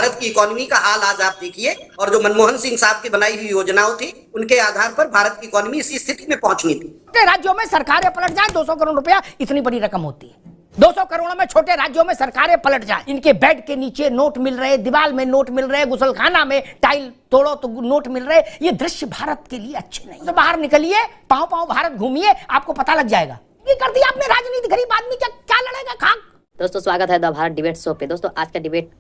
भारत की इकोनॉमी का हाल आज आप देखिए, और जो मनमोहन सिंह साहब की बनाई हुई योजनाओं थी उनके आधार पर भारत की इकोनॉमी इसी स्थिति में पहुंचनी थी। छोटे राज्यों में सरकारें पलट जाए 200 करोड़ रुपया इतनी बड़ी रकम होती है। 200 करोड़ में छोटे राज्यों में सरकारें पलट जाए। इनके बेड के नीचे नोट मिल रहे, दीवार में नोट मिल रहे, गुसलखाना में टाइल तोड़ो तो नोट मिल रहे। ये दृश्य भारत के लिए अच्छे नहीं। तो बाहर निकलिए, पांव पांव भारत घूमिए, आपको पता लग जाएगा। ये कर दिया आपने राजनीति, गरीब आदमी क्या लड़ेगा खाक। दोस्तों स्वागत है द भारत डिबेट शो पे। दोस्तों आज का डिबेट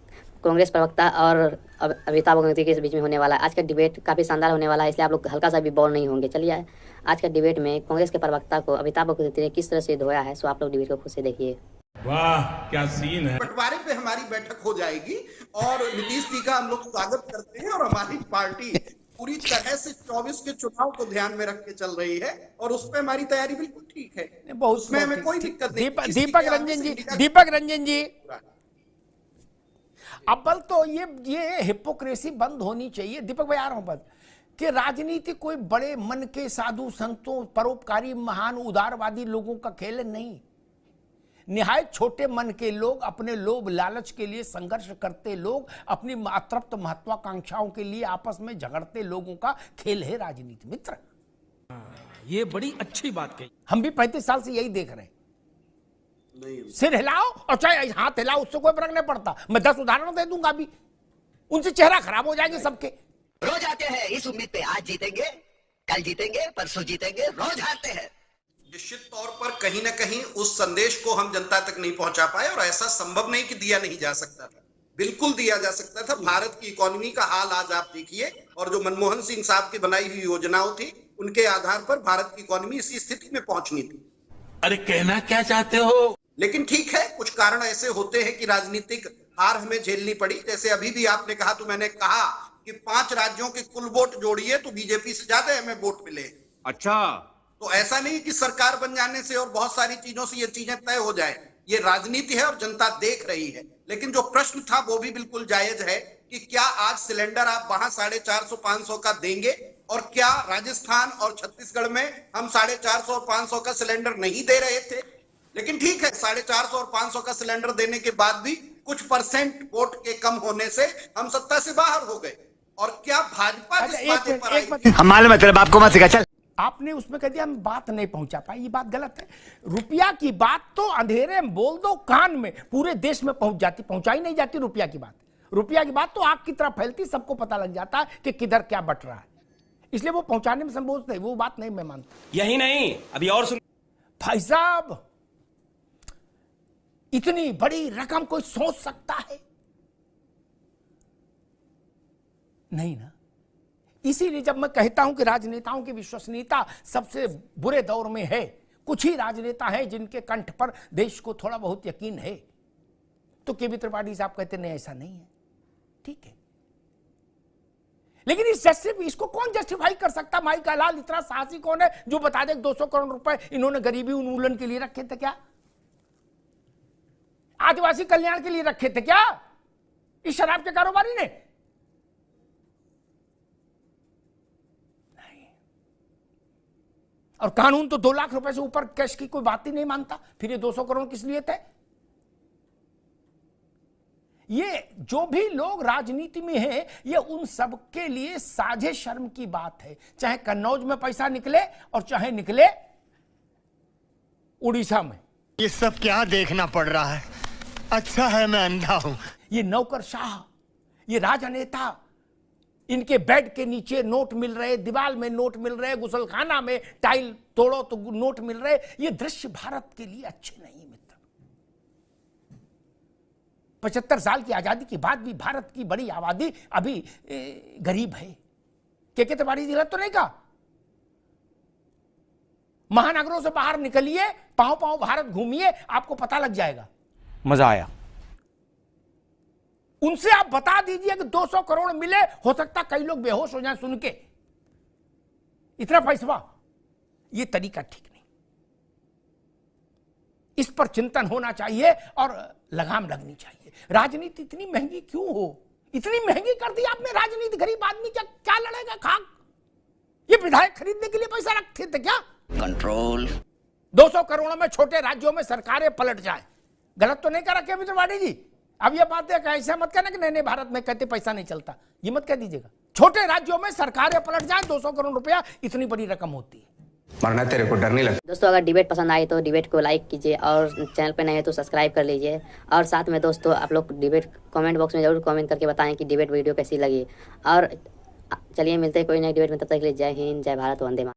कांग्रेस प्रवक्ता और अमिताभ बच्चन के बीच में होने वाला है। आज का डिबेट काफ़ी शानदार होने वाला है, इसलिए आप लोग हल्का सा भी बोर नहीं होंगे। चलिए आज का डिबेट में कांग्रेस के प्रवक्ता को अमिताभ बच्चन ने किस तरह से धोया है, सो आप लोग डिबेट को खुद से देखिए। वाह क्या सीन है। बंटवारे पे हमारी बैठक हो जाएगी और नीतीश जी का हम लोग स्वागत करते हैं। और हमारी पार्टी पूरी तरह से 24 के चुनाव को ध्यान में रख के चल रही है और उस पे हमारी तैयारी बिल्कुल ठीक है, उसमें हमें कोई दिक्कत नहीं। दीपक रंजन जी अव्वल तो ये हिपोक्रेसी बंद होनी चाहिए। दीपक भाई आ रहा हूं बस कि राजनीति कोई बड़े मन के साधु संतों, परोपकारी, महान उदारवादी लोगों का खेल नहीं। निहायत छोटे मन के लोग, अपने लोभ लालच के लिए संघर्ष करते लोग, अपनी अतृप्त महत्वाकांक्षाओं के लिए आपस में झगड़ते लोगों का खेल है राजनीति। मित्र ये बड़ी अच्छी बात कही। हम भी 35 साल से यही देख रहे हैं। सिर हिलाओ और चाहे हाथ हिलाओ, उससे कोई फर्क नहीं पड़ता। मैं 10 उदाहरण दे दूंगा अभी, उनसे चेहरा खराब हो जाएंगे सबके। रोज आते हैं इस उम्मीद पे आज जीतेंगे, कल जीतेंगे, परसों जीतेंगे, रोज हारते हैं। निश्चित तौर पर कहीं ना कहीं उस संदेश को हम जनता तक नहीं पहुंचा पाए और ऐसा संभव नहीं कि दिया नहीं जा सकता था, बिल्कुल दिया जा सकता था। भारत की इकोनॉमी का हाल आज आप देखिए, और जो मनमोहन सिंह साहब की बनाई हुई योजनाओं थी उनके आधार पर भारत की इकोनॉमी इसी स्थिति में पहुंचनी थी। अरे कहना क्या चाहते हो? लेकिन ठीक है, कुछ कारण ऐसे होते हैं कि राजनीतिक हार हमें झेलनी पड़ी। जैसे अभी भी आपने कहा तो मैंने कहा कि 5 राज्यों के कुल वोट जोड़िए तो बीजेपी से ज्यादा हमें वोट मिले। अच्छा, तो ऐसा नहीं कि सरकार बन जाने से और बहुत सारी चीजों से ये चीजें तय हो जाए। ये राजनीति है और जनता देख रही है। लेकिन जो प्रश्न था वो भी बिल्कुल जायज है कि क्या आज सिलेंडर आप वहां 450-500 का देंगे, और क्या राजस्थान और छत्तीसगढ़ में हम 450 और 500 का सिलेंडर नहीं दे रहे थे। लेकिन ठीक है, 450 और 500 का सिलेंडर देने के बाद भी कुछ परसेंट वोट के कम होने से हम सत्ता से बाहर हो गए। और क्या भाजपा हमारे मतलब आपको मत सिखा। चल आपने उसमें कह दिया हम बात नहीं पहुंचा पाए, ये बात गलत है। रुपया की बात तो अंधेरे में बोल दो, कान में, पूरे देश में पहुंच जाती, पहुंचाई नहीं जाती रुपया की बात। रुपया की बात तो आग की तरह फैलती, सबको पता लग जाता है कि किधर क्या बट रहा है, इसलिए वो पहुंचाने में संभव नहीं, वो बात नहीं मैं मानता। यही नहीं, अभी और सुन भाई साहब, इतनी बड़ी रकम कोई सोच सकता है? नहीं ना। इसीलिए जब मैं कहता हूं कि राजनेताओं की विश्वसनीयता सबसे बुरे दौर में है, कुछ ही राजनेता हैं जिनके कंठ पर देश को थोड़ा बहुत यकीन है, तो केबी त्रिपाठी साहब कहते नहीं ऐसा नहीं है, ठीक है। लेकिन इसको कौन जस्टिफाई कर सकता? माई का लाल इतना साहसी कौन है जो बता दे 200 करोड़ रुपए इन्होंने गरीबी उन्मूलन के लिए रखे थे क्या? आदिवासी कल्याण के लिए रखे थे क्या इस शराब के कारोबारी ने? नहीं। और कानून तो 2 लाख रुपए से ऊपर कैश की कोई बात ही नहीं मानता, फिर ये 200 करोड़ किस लिए थे? ये जो भी लोग राजनीति में हैं, ये उन सब के लिए साझे शर्म की बात है। चाहे कन्नौज में पैसा निकले और चाहे निकले उड़ीसा में। ये सब क्या देखना पड़ रहा है? अच्छा है मैं अंधा हूं। ये नौकरशाह, ये राजनेता, इनके बेड के नीचे नोट मिल रहे, दीवार में नोट मिल रहे, गुसलखाना में टाइल तोड़ो तो नोट मिल रहे। ये दृश्य भारत के लिए अच्छे नहीं मित्र। 75 साल की आजादी के बाद भी भारत की बड़ी आबादी अभी गरीब है। के तिवारी जी तो नहीं कहा, महानगरों से बाहर निकलिए, पांव पांव भारत घूमिए, आपको पता लग जाएगा। मजा आया। उनसे आप बता दीजिए कि 200 करोड़ मिले, हो सकता कई लोग बेहोश हो जाएं सुन के, इतना पैसा। ये तरीका ठीक नहीं, इस पर चिंतन होना चाहिए और लगाम लगनी चाहिए। राजनीति इतनी महंगी क्यों हो? इतनी महंगी कर दी आपने राजनीति, गरीब आदमी क्या लड़ेगा खाक। ये विधायक खरीदने के लिए पैसा रखते थे क्या? कंट्रोल। 200 करोड़ में छोटे राज्यों में सरकारें पलट जाए, गलत तो नहीं कर रखे त्रिपाठी जी? अब ये बात है कि ऐसा मत कहना कि नहीं भारत में कहते पैसा नहीं चलता, ये मत कह दीजिएगा। छोटे राज्यों में सरकारें पलट जाए 200 करोड़ रुपया इतनी बड़ी रकम होती है। मरना तेरे को डर नहीं लगता। दोस्तों अगर डिबेट पसंद आए तो डिबेट को लाइक कीजिए और चैनल पे नए हैं तो सब्सक्राइब कर लीजिए। और साथ में दोस्तों आप लोग डिबेट कमेंट बॉक्स में जरूर कमेंट करके बताएं कि डिबेट वीडियो कैसी लगी। और चलिए मिलते हैं कोई नई डिबेट में, तब तक के लिए जय हिंद, जय भारत, वंदे मातरम।